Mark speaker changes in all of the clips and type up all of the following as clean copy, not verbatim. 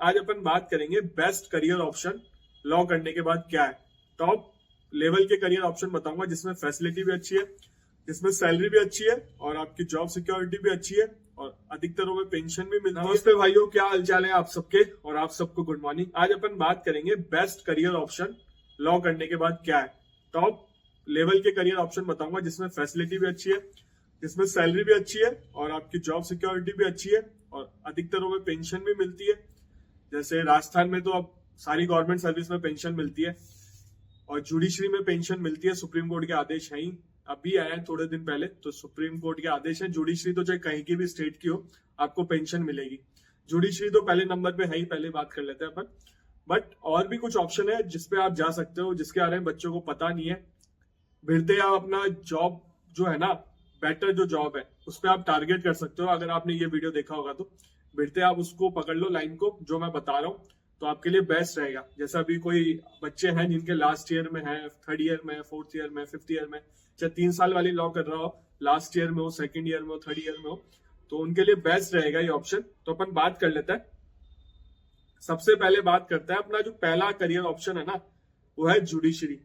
Speaker 1: आज अपन बात करेंगे बेस्ट करियर ऑप्शन लॉ करने के बाद क्या है। टॉप लेवल के करियर ऑप्शन बताऊंगा जिसमें फैसिलिटी भी अच्छी है, जिसमें सैलरी भी अच्छी है और आपकी जॉब सिक्योरिटी भी अच्छी है और अधिकतरों में पेंशन भी मिलती है। नमस्ते भाइयों, क्या हालचाल है आप सबके और आप सबको गुड मॉर्निंग। आज अपन बात करेंगे बेस्ट करियर ऑप्शन लॉ करने के बाद क्या है। टॉप लेवल के करियर ऑप्शन बताऊंगा जिसमें फैसिलिटी भी अच्छी है, जिसमें सैलरी भी अच्छी है और आपकी जॉब सिक्योरिटी भी अच्छी है और अधिकतरों में पेंशन भी मिलती है। जैसे राजस्थान में तो अब सारी गवर्नमेंट सर्विस में पेंशन मिलती है और जुडिशरी में पेंशन मिलती है। सुप्रीम कोर्ट के आदेश है ही, अभी आया है थोड़े दिन पहले, तो सुप्रीम कोर्ट के आदेश है। जुडिशरी तो चाहे कहीं की भी स्टेट की हो, आपको पेंशन मिलेगी। जुडिशरी तो पहले नंबर पे है ही, पहले बात कर लेते हैं अपन। बट और भी कुछ ऑप्शन है जिसपे आप जा सकते हो, जिसके बारे में बच्चों को पता नहीं है। भिड़ते आप अपना जॉब जो है ना, बेटर जो जॉब है उस पर आप टारगेट कर सकते हो। अगर आपने ये वीडियो देखा होगा तो भिड़ते आप उसको पकड़ लो, लाइन को जो मैं बता रहा हूँ, तो आपके लिए बेस्ट रहेगा। जैसे अभी कोई बच्चे हैं जिनके लास्ट ईयर में है, थर्ड ईयर में, फोर्थ ईयर में, फिफ्थ ईयर में, चाहे 3 साल वाली लॉ कर रहा हो, लास्ट ईयर में हो, सेकेंड ईयर में हो, थर्ड ईयर में हो, तो उनके लिए बेस्ट रहेगा ये ऑप्शन। तो अपन बात कर लेते हैं। सबसे पहले बात करते हैं अपना जो पहला करियर ऑप्शन है ना, वो है जुडिशरी।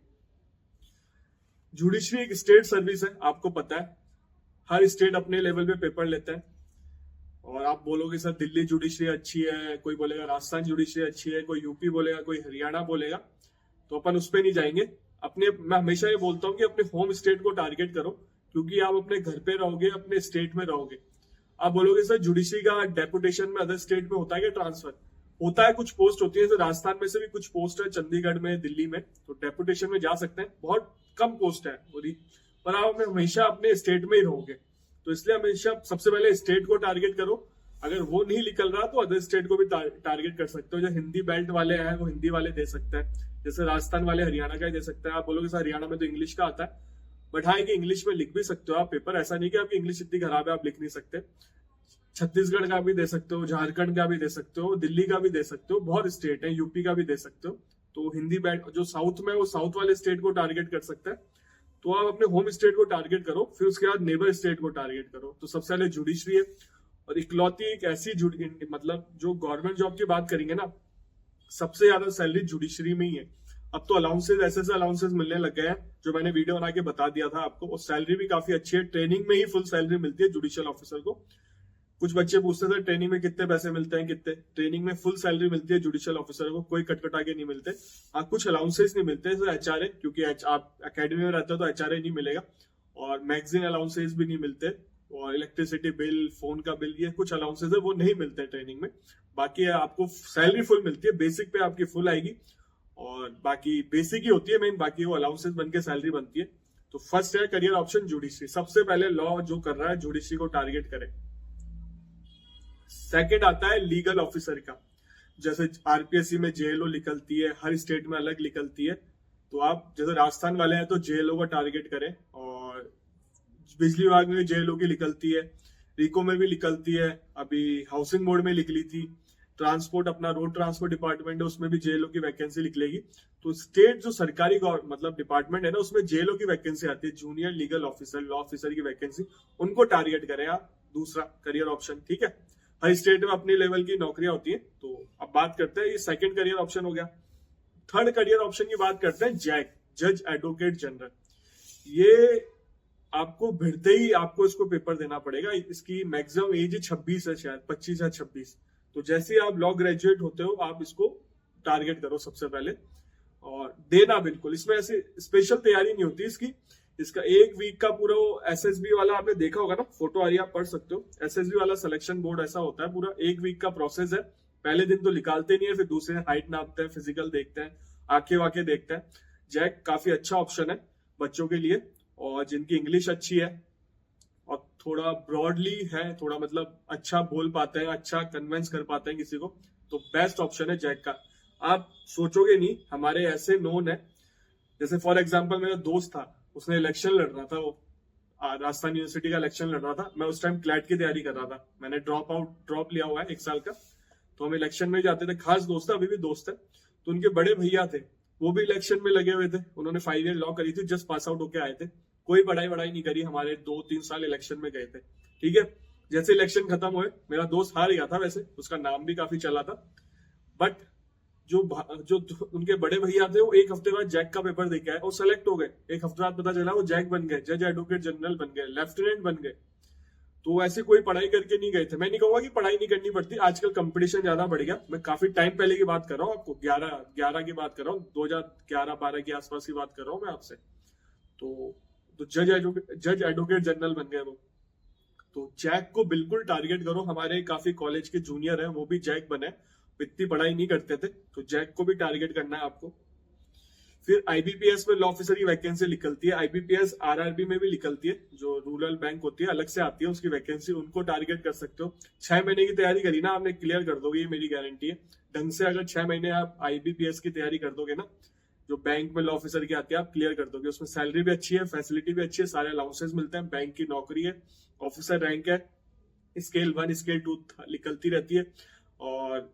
Speaker 1: जुडिशरी एक स्टेट सर्विस है, आपको पता है। हर स्टेट अपने लेवल पे पेपर लेते हैं और आप बोलोगे सर दिल्ली जुडिशरी अच्छी है, कोई बोलेगा राजस्थान जुडिशरी अच्छी है, कोई यूपी बोलेगा, कोई हरियाणा बोलेगा, तो अपन उस पर नहीं जाएंगे। मैं हमेशा ये बोलता हूँ कि अपने होम स्टेट को टारगेट करो, क्योंकि आप अपने घर पे रहोगे, अपने स्टेट में रहोगे। आप बोलोगे सर जुडिशरी का डेपुटेशन में अदर स्टेट में होता है क्या ट्रांसफर? होता है, कुछ पोस्ट होती है। तो राजस्थान में से भी कुछ पोस्ट है, चंडीगढ़ में, दिल्ली में, तो डेपुटेशन में जा सकते हैं। बहुत कम पोस्ट है, पर आप हमेशा अपने स्टेट में ही रहोगे, तो इसलिए हमेशा सबसे पहले स्टेट को टारगेट करो। अगर वो नहीं निकल रहा तो अदर स्टेट को भी टारगेट कर सकते हो। जो हिंदी बेल्ट वाले हैं वो हिंदी वाले दे सकते हैं, जैसे राजस्थान वाले हरियाणा का ही दे सकते हैं। आप बोलोगे सर हरियाणा में तो इंग्लिश का आता है, बट हाँ, कि इंग्लिश में लिख भी सकते हो आप पेपर। ऐसा नहीं कि आपकी इंग्लिश इतनी खराब है आप लिख नहीं सकते। छत्तीसगढ़ का भी दे सकते हो, झारखंड का भी दे सकते हो, दिल्ली का भी दे सकते हो, बहुत स्टेट है, यूपी का भी दे सकते हो। तो हिंदी बेल्ट जो साउथ में, वो साउथ वाले स्टेट को टारगेट कर सकते हैं। तो आप अपने होम स्टेट को टारगेट करो, फिर उसके बाद नेबर स्टेट को टारगेट करो। तो सबसे पहले जुडिशरी है और इकलौती एक ऐसी मतलब जो गवर्नमेंट जॉब की बात करेंगे ना, सबसे ज्यादा सैलरी जुडिशरी में ही है। अब तो अलाउंसेस, ऐसे अलाउंसेस मिलने लग गए हैं जो मैंने वीडियो बना के बता दिया था आपको, और सैलरी भी काफी अच्छी है। ट्रेनिंग में ही फुल सैलरी मिलती है जुडिशियल ऑफिसर को। कुछ बच्चे पूछते थे ट्रेनिंग में कितने पैसे मिलते हैं, कितने? ट्रेनिंग में फुल सैलरी मिलती है जुडिशियल ऑफिसर को, कोई कटकटा के नहीं मिलते। कुछ अलाउंसेस नहीं मिलते एचआरए, क्योंकि आप अकेडमी में रहते हो तो एचआरए नहीं मिलेगा, और मैगजीन अलाउंसेस भी नहीं मिलते, और इलेक्ट्रिसिटी बिल, फोन का बिल, ये कुछ अलाउंसेस है वो नहीं मिलते ट्रेनिंग में। बाकी आपको सैलरी फुल मिलती है, बेसिक पे आपकी फुल आएगी, और बाकी बेसिक ही होती है मेन, बाकी वो अलाउंसेस बन के सैलरी बनती है। तो फर्स्ट है करियर ऑप्शन जुडिशरी। सबसे पहले लॉ जो कर रहा है जुडिशरी को टारगेट करे। सेकंड आता है लीगल ऑफिसर का। जैसे आरपीएससी में जेएलओ निकलती है, हर स्टेट में अलग निकलती है। तो आप जैसे राजस्थान वाले हैं तो जेएलओ को टारगेट करें, और बिजली विभाग में जेएलओ की निकलती है, रिको में भी निकलती है, अभी हाउसिंग बोर्ड में निकली थी। ट्रांसपोर्ट, अपना रोड ट्रांसपोर्ट डिपार्टमेंट है, उसमें भी जेएलओ की वैकेंसी निकलेगी। तो स्टेट जो सरकारी मतलब डिपार्टमेंट है ना, उसमें जेएलओ की वैकेंसी आती है, junior legal officer, law officer की वैकेंसी, उनको टारगेट करें आप। दूसरा करियर ऑप्शन, ठीक है। हर स्टेट में अपनी लेवल की नौकरियां होती हैं। तो अब बात करते हैं, ये सेकंड करियर ऑप्शन हो गया। थर्ड करियर ऑप्शन की बात करते हैं, जैक, जज एडवोकेट जनरल। ये आपको भिड़ते ही आपको इसको पेपर देना पड़ेगा। इसकी मैक्सिमम एज 26 है, शायद 25 या 26। तो जैसे ही आप लॉ ग्रेजुएट होते हो, आप इसको टारगेट करो सबसे पहले और देना। बिल्कुल इसमें ऐसे स्पेशल तैयारी नहीं होती इसका 1 वीक का पूरा एसएसबी वाला आपने देखा होगा ना, फोटो आ रही है, आप पढ़ सकते हो। एसएसबी वाला सिलेक्शन बोर्ड ऐसा होता है, पूरा 1 वीक का प्रोसेस है। पहले दिन तो निकालते नहीं है, फिर दूसरे हाइट नापते हैं, फिजिकल देखते हैं, आंखें वाके देखते हैं। जैक काफी अच्छा ऑप्शन है बच्चों के लिए, और जिनकी इंग्लिश अच्छी है और थोड़ा ब्रॉडली है, थोड़ा मतलब अच्छा बोल पाते हैं, अच्छा कन्विंस कर पाते हैं किसी को, तो बेस्ट ऑप्शन है जैक का। आप सोचोगे नहीं, हमारे ऐसे नोन है, जैसे फॉर एग्जाम्पल मेरा दोस्त था, उसने इलेक्शन लड़ रहा था, वो राजस्थान यूनिवर्सिटी का इलेक्शन लड़ रहा था। मैं उस टाइम क्लैट की तैयारी कर रहा था, मैंने ड्रॉप लिया हुआ है 1 साल का। तो हम इलेक्शन में जाते थे, खास दोस्त है, अभी भी दोस्त है। तो उनके बड़े भैया थे, वो भी इलेक्शन में लगे हुए थे, उन्होंने 5 ईयर लॉ करी थी, जस्ट पास आउट होके आए थे, कोई पढ़ाई नहीं करी, हमारे 2-3 साल इलेक्शन में गए थे, ठीक है। जैसे इलेक्शन खत्म हुए, मेरा दोस्त हार गया था, वैसे उसका नाम भी काफी चला था, बट जो उनके बड़े भैया थे वो एक हफ्ते बाद जैक का पेपर दे के आए और सेलेक्ट हो गए। एक हफ्ते बाद पता चला वो जैक बन गए, जज एडवोकेट जनरल बन गए, लेफ्टिनेंट बन गए। तो ऐसे कोई पढ़ाई करके नहीं गए थे। मैं नहीं कहूंगा कि पढ़ाई नहीं करनी पड़ती, आजकल कंपटीशन ज्यादा बढ़ गया। मैं काफी टाइम पहले की बात कर रहा हूँ, आपको 11 की बात कर रहा हूँ, 2011-12 के आसपास की बात कर रहा हूँ मैं आपसे। तो जज एडवोकेट जनरल बन गए वो। तो जैक को बिल्कुल टारगेट करो। हमारे काफी कॉलेज के जूनियर हैं, वो भी जैक बने, इतनी पढ़ाई नहीं करते थे, तो जैक को भी टारगेट करना है आपको। फिर आईबीपीएस में लॉ ऑफिसर की वैकेंसी निकलती है। आईबीपीएस आरआरबी में भी निकलती है, जो रूरल बैंक होती है अलग से आती है उसकी वैकेंसी, उनको टारगेट कर सकते हो। 6 महीने की तैयारी करी ना आपने, क्लियर कर दोगे, ये मेरी गारंटी है। ढंग से अगर 6 महीने आप आईबीपीएस की तैयारी कर दोगे ना, जो बैंक में लॉ ऑफिसर की आती है, आप क्लियर कर दोगे। उसमें सैलरी भी अच्छी है, फैसिलिटी भी अच्छी है, सारे अलाउंसेस मिलते हैं, बैंक की नौकरी है, ऑफिसर रैंक है, स्केल 1 स्केल 2 निकलती रहती है। और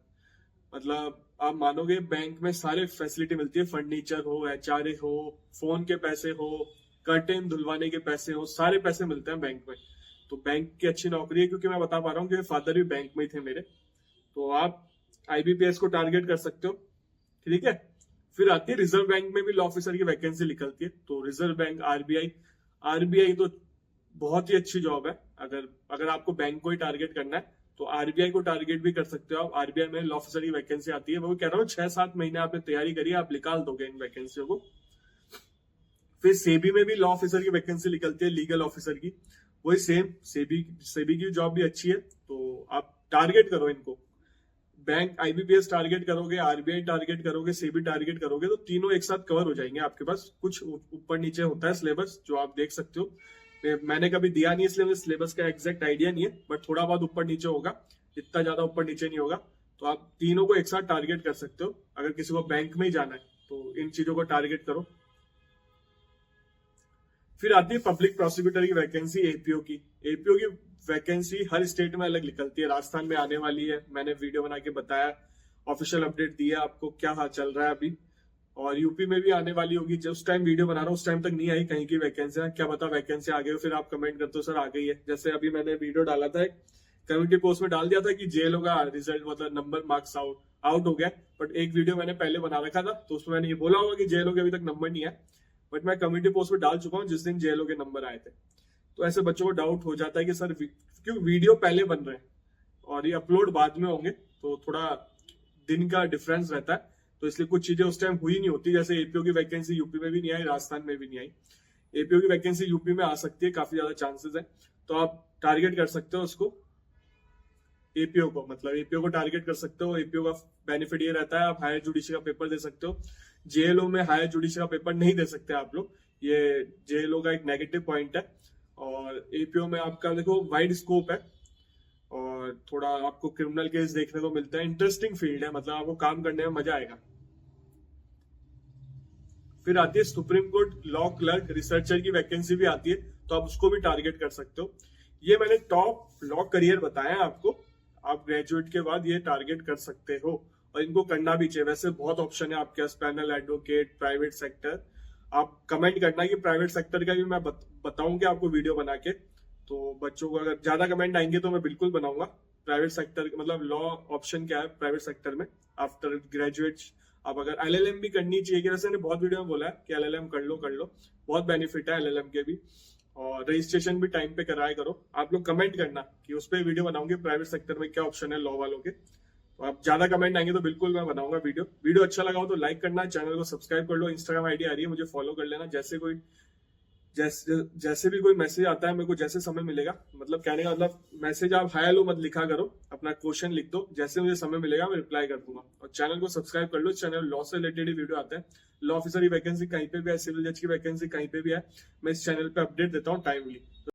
Speaker 1: मतलब आप मानोगे बैंक में सारे फैसिलिटी मिलती है, फर्नीचर हो, एचआरए हो, फोन के पैसे हो, कर्टेन धुलवाने के पैसे हो, सारे पैसे मिलते हैं बैंक में। तो बैंक की अच्छी नौकरी है, क्योंकि मैं बता पा रहा हूँ कि फादर भी बैंक में ही थे मेरे। तो आप आईबीपीएस को टारगेट कर सकते हो, ठीक है। फिर आती है रिजर्व बैंक में भी लॉ ऑफिसर की वैकेंसी निकलती है। तो रिजर्व बैंक, आरबीआई तो बहुत ही अच्छी जॉब है। अगर आपको बैंक को ही टारगेट करना है तो आरबीआई को टारगेट भी कर सकते हो आप। आरबीआई में लॉ ऑफिसर की वैकेंसी आती है, वो कह रहा हूँ 6-7 महीने आपने तैयारी करी, आप निकाल दोगे इन वैकेंसियों को। फिर सेबी में भी लॉ ऑफिसर की वैकेंसी निकलती है, लीगल ऑफिसर की, वही सेम। सेबी की जॉब भी अच्छी है, तो आप टारगेट करो इनको। बैंक आईबीपीएस टारगेट करोगे, आरबीआई टारगेट करोगे, सेबी टारगेट करोगे, तो तीनों एक साथ कवर हो जाएंगे आपके पास। कुछ ऊपर नीचे होता है सिलेबस, जो आप देख सकते हो। मैंने कभी दिया नहीं, इसलिए मुझे सिलेबस का एग्जैक्ट आइडिया नहीं है, बट थोड़ा बहुत ऊपर नीचे होगा, इतना ज्यादा ऊपर नीचे नहीं होगा। तो आप तीनों को एक साथ टारगेट कर सकते हो। अगर किसी को बैंक में ही जाना है तो इन चीजों को टारगेट करो। फिर आती है पब्लिक प्रोसिक्यूटर की वैकेंसी, एपीओ की। एपीओ की वैकेंसी हर स्टेट में अलग निकलती है। राजस्थान में आने वाली है, मैंने वीडियो बना के बताया, ऑफिशियल अपडेट दिया आपको क्या हाल चल रहा है अभी। और यूपी में भी आने वाली होगी। जब उस टाइम वीडियो बना रहा हूँ उस टाइम तक नहीं आई कहीं की वैकेंसी, क्या पता वैकेंसी आ गई हो, फिर आप कमेंट करते हो सर आ गई है। जैसे अभी मैंने वीडियो डाला था, कम्युनिटी पोस्ट में डाल दिया था कि जेएलओ का रिजल्ट, मतलब नंबर मार्क्स आउट हो गया। बट एक वीडियो मैंने पहले बना रखा था, तो उसमें मैंने ये बोला होगा कि जेएलओ के अभी तक नंबर नहीं है, बट मैं कम्युनिटी पोस्ट में डाल चुका हूँ जिस दिन जेएलओ के नंबर आए थे। तो ऐसे बच्चों को डाउट हो जाता है कि सर क्यों वीडियो पहले बन रहे हैं और ये अपलोड बाद में होंगे, तो थोड़ा दिन का डिफरेंस रहता है, तो इसलिए कुछ चीजें उस टाइम हुई नहीं होती। जैसे एपीओ की वैकेंसी यूपी में भी नहीं आई, राजस्थान में भी नहीं आई। एपीओ की वैकेंसी यूपी में आ सकती है, काफी ज्यादा चांसेस है, तो आप टारगेट कर सकते हो उसको, एपीओ को। मतलब एपीओ को टारगेट कर सकते हो। एपीओ का बेनिफिट ये रहता है, आप हायर जुडिशियल का पेपर दे सकते हो। जेएलओ में हायर जुडिशियल का पेपर नहीं दे सकते आप लोग, ये जेएलओ का एक नेगेटिव पॉइंट है। और एपीओ में आपका देखो वाइड स्कोप है, और थोड़ा आपको क्रिमिनल केस देखने को मिलता है। इंटरेस्टिंग फील्ड है, मतलब आपको काम करने में मजा आएगा। फिर आती है supreme court law clerk researcher की वैकेंसी भी आती है, तो आप उसको भी टारगेट कर सकते हो। ये मैंने टॉप लॉ करियर बताया आपको, आप ग्रेजुएट के बाद ये टारगेट कर सकते हो, और इनको करना भी चाहिए। वैसे बहुत ऑप्शन है आपके पास, पैनल एडवोकेट, प्राइवेट सेक्टर। आप कमेंट करना कि प्राइवेट सेक्टर का भी मैं बताऊंगा आपको वीडियो बना के। तो बच्चों को अगर ज्यादा कमेंट आएंगे तो मैं बिल्कुल बनाऊंगा। प्राइवेट सेक्टर मतलब लॉ ऑप्शन क्या है प्राइवेट सेक्टर में आफ्टर ग्रेजुएट। आप अगर एलएलएम भी करनी चाहिए, कि वैसे मैंने बहुत वीडियो में बोला है कि एलएलएम कर लो, बहुत बेनिफिट है एलएलएम के भी। और रजिस्ट्रेशन भी टाइम पे कराया करो। आप लोग कमेंट करना कि उस पर वीडियो बनाऊंगे प्राइवेट सेक्टर में क्या ऑप्शन है लॉ वालों के। तो आप ज्यादा कमेंट आएंगे तो बिल्कुल मैं बनाऊंगा वीडियो अच्छा लगा हो तो लाइक करना, चैनल को सब्सक्राइब कर लो। इंस्टाग्राम आईडी आ रही है, मुझे फॉलो कर लेना। जैसे भी कोई मैसेज आता है मेरे को, जैसे समय मिलेगा, मतलब कहने का मतलब मैसेज आप हाय हेलो मत लिखा करो, अपना क्वेश्चन लिख दो, जैसे मुझे समय मिलेगा मैं रिप्लाई कर दूंगा। और चैनल को सब्सक्राइब कर लो, चैनल लॉ से रिलेटेड ही वीडियो आते हैं। लॉ ऑफिसर की वैकेंसी कहीं पे भी है, सिविल जज की वैकेंसी कहीं पे भी है, मैं इस चैनल पे अपडेट देता हूँ टाइमली।